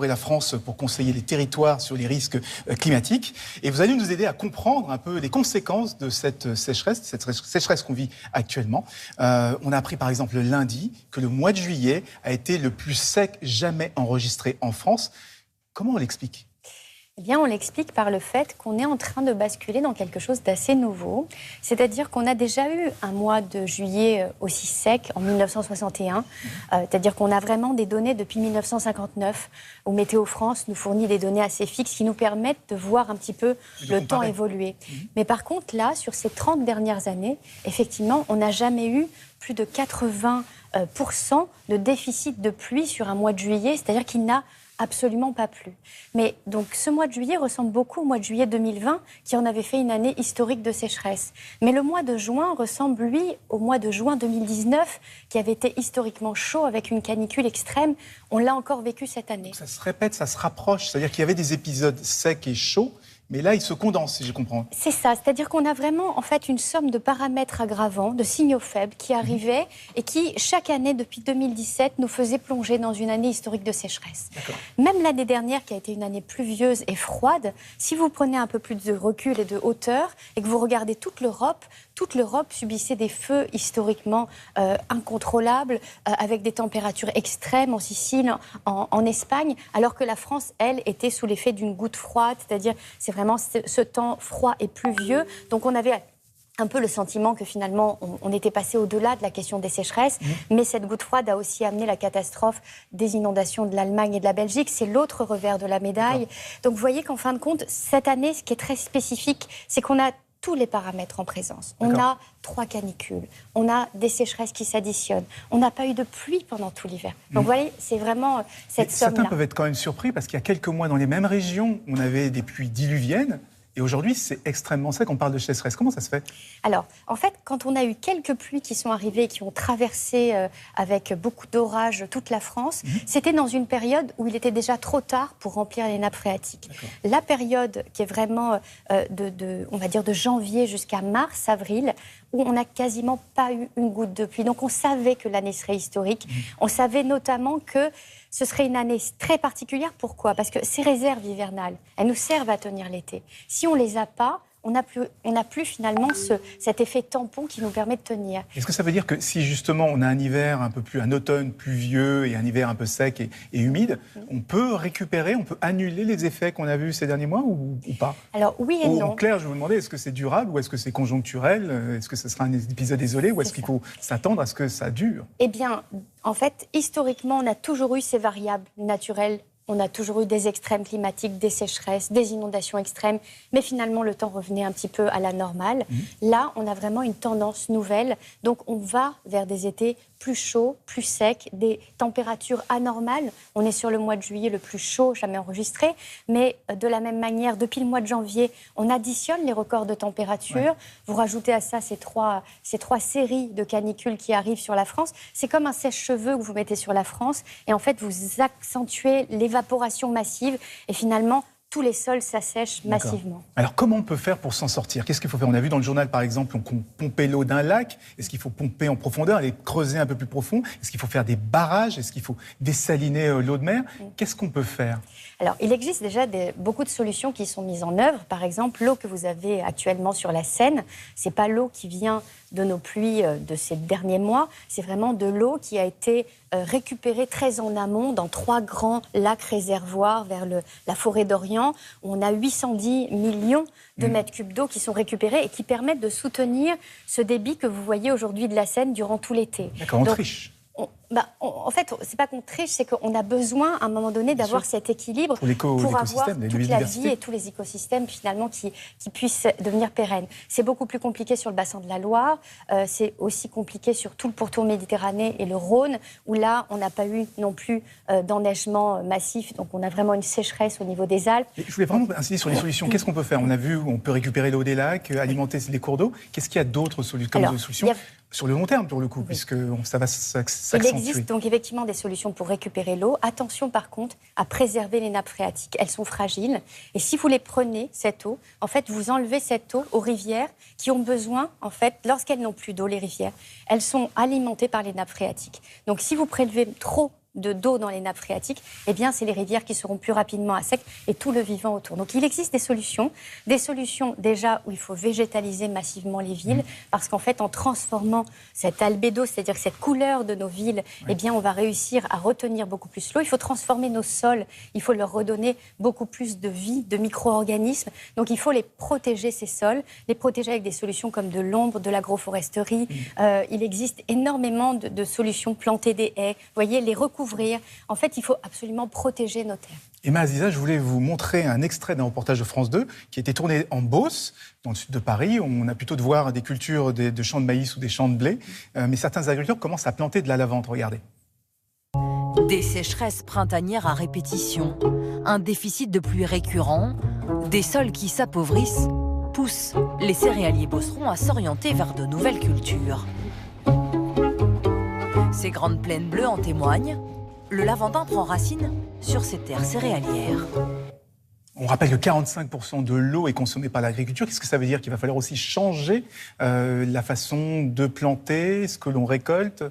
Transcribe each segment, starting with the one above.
La France pour conseiller les territoires sur les risques climatiques. Et vous allez nous aider à comprendre un peu les conséquences de cette sécheresse qu'on vit actuellement. On a appris par exemple lundi que le mois de juillet a été le plus sec jamais enregistré en France. Comment on l'explique ? Eh bien, on l'explique par le fait qu'on est en train de basculer dans quelque chose d'assez nouveau. C'est-à-dire qu'on a déjà eu un mois de juillet aussi sec en 1961. C'est-à-dire qu'on a vraiment des données depuis 1959 où Météo France nous fournit des données assez fixes qui nous permettent de voir un petit peu le temps évoluer. Mais par contre, là, sur ces 30 dernières années, effectivement, on n'a jamais eu plus de 80% de déficit de pluie sur un mois de juillet. C'est-à-dire qu'il n'a absolument pas plu. Mais donc ce mois de juillet ressemble beaucoup au mois de juillet 2020 qui en avait fait une année historique de sécheresse. Mais le mois de juin ressemble lui au mois de juin 2019 qui avait été historiquement chaud avec une canicule extrême. On l'a encore vécu cette année. Donc ça se répète, ça se rapproche. C'est-à-dire qu'il y avait des épisodes secs et chauds. Mais là, il se condense, si je comprends. C'est ça, c'est-à-dire qu'on a vraiment en fait une somme de paramètres aggravants, de signaux faibles qui arrivaient et qui, chaque année depuis 2017, nous faisaient plonger dans une année historique de sécheresse. Même l'année dernière, qui a été une année pluvieuse et froide, si vous prenez un peu plus de recul et de hauteur et que vous regardez toute l'Europe subissait des feux historiquement incontrôlables, avec des températures extrêmes en Sicile, en Espagne, alors que la France, elle, était sous l'effet d'une goutte froide, c'est-à-dire c'est vraiment ce temps froid et pluvieux. Donc on avait un peu le sentiment que finalement on était passé au-delà de la question des sécheresses, mais cette goutte froide a aussi amené la catastrophe des inondations de l'Allemagne et de la Belgique. C'est l'autre revers de la médaille. Donc vous voyez qu'en fin de compte, cette année, ce qui est très spécifique, c'est qu'on a tous les paramètres en présence. On a 3 canicules, on a des sécheresses qui s'additionnent, on n'a pas eu de pluie pendant tout l'hiver. Donc vous voyez, c'est vraiment cette somme-là. Certains peuvent être quand même surpris parce qu'il y a quelques mois, dans les mêmes régions, on avait des pluies diluviennes. Et aujourd'hui, c'est extrêmement sec, on parle de sécheresse. Comment ça se fait ? Alors, en fait, quand on a eu quelques pluies qui sont arrivées, qui ont traversé avec beaucoup d'orages toute la France, c'était dans une période où il était déjà trop tard pour remplir les nappes phréatiques. La période qui est vraiment on va dire de janvier jusqu'à mars, avril, où on n'a quasiment pas eu une goutte de pluie. Donc on savait que l'année serait historique. On savait notamment que ce serait une année très particulière. Pourquoi ? Parce que ces réserves hivernales, elles nous servent à tenir l'été. Si on ne les a pas, on n'a plus finalement cet effet tampon qui nous permet de tenir. Est-ce que ça veut dire que si justement on a un automne pluvieux et un hiver un peu sec et humide, on peut récupérer, on peut annuler les effets qu'on a vus ces derniers mois ou pas ? Alors oui et non. En clair, je vous demandais, est-ce que c'est durable ou est-ce que c'est conjoncturel ? Est-ce que ce sera un épisode isolé ou est-ce qu'il faut s'attendre à ce que ça dure ? Eh bien, en fait, historiquement, on a toujours eu ces variables naturelles. On a toujours eu des extrêmes climatiques, des sécheresses, des inondations extrêmes, mais finalement le temps revenait un petit peu à la normale. Là, on a vraiment une tendance nouvelle, donc on va vers des étés plus chauds, plus secs, des températures anormales. On est sur le mois de juillet le plus chaud jamais enregistré, mais de la même manière, depuis le mois de janvier, on additionne les records de température. Vous rajoutez à ça ces trois séries de canicules qui arrivent sur la France. C'est comme un sèche-cheveux que vous mettez sur la France, et en fait, vous accentuez l'évaporation massive, et finalement, tous les sols s'assèchent massivement. Alors, comment on peut faire pour s'en sortir ? Qu'est-ce qu'il faut faire ? On a vu dans le journal, par exemple, on pompait l'eau d'un lac. Est-ce qu'il faut pomper en profondeur, aller creuser un peu plus profond ? Est-ce qu'il faut faire des barrages ? Est-ce qu'il faut dessaliner l'eau de mer ? Qu'est-ce qu'on peut faire ? Alors, il existe déjà beaucoup de solutions qui sont mises en œuvre. Par exemple, l'eau que vous avez actuellement sur la Seine, c'est pas l'eau qui vient de nos pluies de ces derniers mois. C'est vraiment de l'eau qui a été récupérée très en amont dans 3 grands lacs réservoirs vers la forêt d'Orient, où on a 810 millions de mètres cubes d'eau qui sont récupérés et qui permettent de soutenir ce débit que vous voyez aujourd'hui de la Seine durant tout l'été. D'accord, on triche. En fait, c'est pas qu'on triche, c'est qu'on a besoin, à un moment donné, d'avoir cet équilibre pour avoir toute la vie et tous les écosystèmes, finalement, qui puissent devenir pérennes. C'est beaucoup plus compliqué sur le bassin de la Loire, c'est aussi compliqué sur tout le pourtour méditerranéen et le Rhône, où là, on n'a pas eu non plus d'enneigement massif, donc on a vraiment une sécheresse au niveau des Alpes. Et je voulais vraiment insister sur les solutions. Qu'est-ce qu'on peut faire ? On a vu, on peut récupérer l'eau des lacs, alimenter les cours d'eau. Qu'est-ce qu'il y a d'autres solutions sur le long terme, pour le coup, puisque ça va s'accentuer. Il existe donc effectivement des solutions pour récupérer l'eau. Attention par contre à préserver les nappes phréatiques. Elles sont fragiles. Et si vous les prenez, cette eau, en fait, vous enlevez cette eau aux rivières qui ont besoin, en fait, lorsqu'elles n'ont plus d'eau, les rivières, elles sont alimentées par les nappes phréatiques. Donc si vous prélevez trop d'eau dans les nappes phréatiques, eh bien, c'est les rivières qui seront plus rapidement à sec et tout le vivant autour. Donc, il existe des solutions déjà où il faut végétaliser massivement les villes, parce qu'en fait, en transformant cet albédo, c'est-à-dire cette couleur de nos villes, eh bien, on va réussir à retenir beaucoup plus l'eau. Il faut transformer nos sols, il faut leur redonner beaucoup plus de vie, de micro-organismes. Donc, il faut les protéger, ces sols, les protéger avec des solutions comme de l'ombre, de l'agroforesterie. Il existe énormément de solutions, planter des haies, vous voyez, les recouvrir. En fait, il faut absolument protéger nos terres. Emma Aziza, je voulais vous montrer un extrait d'un reportage de France 2 qui a été tourné en Beauce, dans le sud de Paris. On a plutôt de voir des cultures de champs de maïs ou des champs de blé. Mais certains agriculteurs commencent à planter de la lavande. Regardez. Des sécheresses printanières à répétition, un déficit de pluie récurrent, des sols qui s'appauvrissent, poussent les céréaliers beaucerons à s'orienter vers de nouvelles cultures. Ces grandes plaines bleues en témoignent. Le lavandin prend racine sur ces terres céréalières. On rappelle que 45% de l'eau est consommée par l'agriculture. Qu'est-ce que ça veut dire? Qu'il va falloir aussi changer la façon de planter, ce que l'on récolte?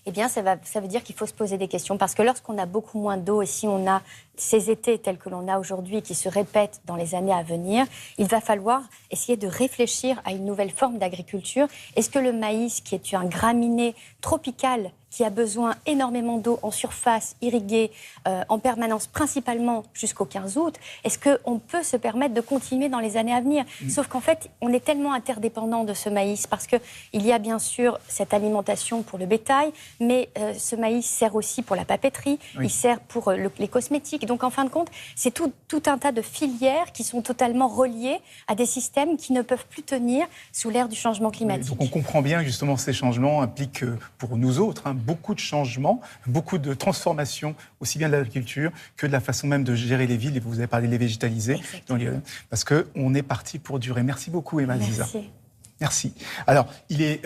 Eh bien, ça veut dire qu'il faut se poser des questions. Parce que lorsqu'on a beaucoup moins d'eau et si on a ces étés tels que l'on a aujourd'hui qui se répètent dans les années à venir, il va falloir essayer de réfléchir à une nouvelle forme d'agriculture. Est-ce que le maïs, qui est un graminé tropical, qui a besoin énormément d'eau en surface, irriguée en permanence, principalement jusqu'au 15 août, est-ce qu'on peut se permettre de continuer dans les années à venir? Sauf qu'en fait, on est tellement interdépendant de ce maïs parce qu'il y a bien sûr cette alimentation pour le bétail, mais ce maïs sert aussi pour la papeterie, il sert pour les cosmétiques. Donc en fin de compte, c'est tout un tas de filières qui sont totalement reliées à des systèmes qui ne peuvent plus tenir sous l'ère du changement climatique. Donc on comprend bien que justement ces changements impliquent pour nous autres beaucoup de changements, beaucoup de transformations, aussi bien de l'agriculture que de la façon même de gérer les villes. Et vous avez parlé de les végétaliser, parce qu'on est parti pour durer. Merci beaucoup, Emma Aziza. Merci. Merci. Alors, il est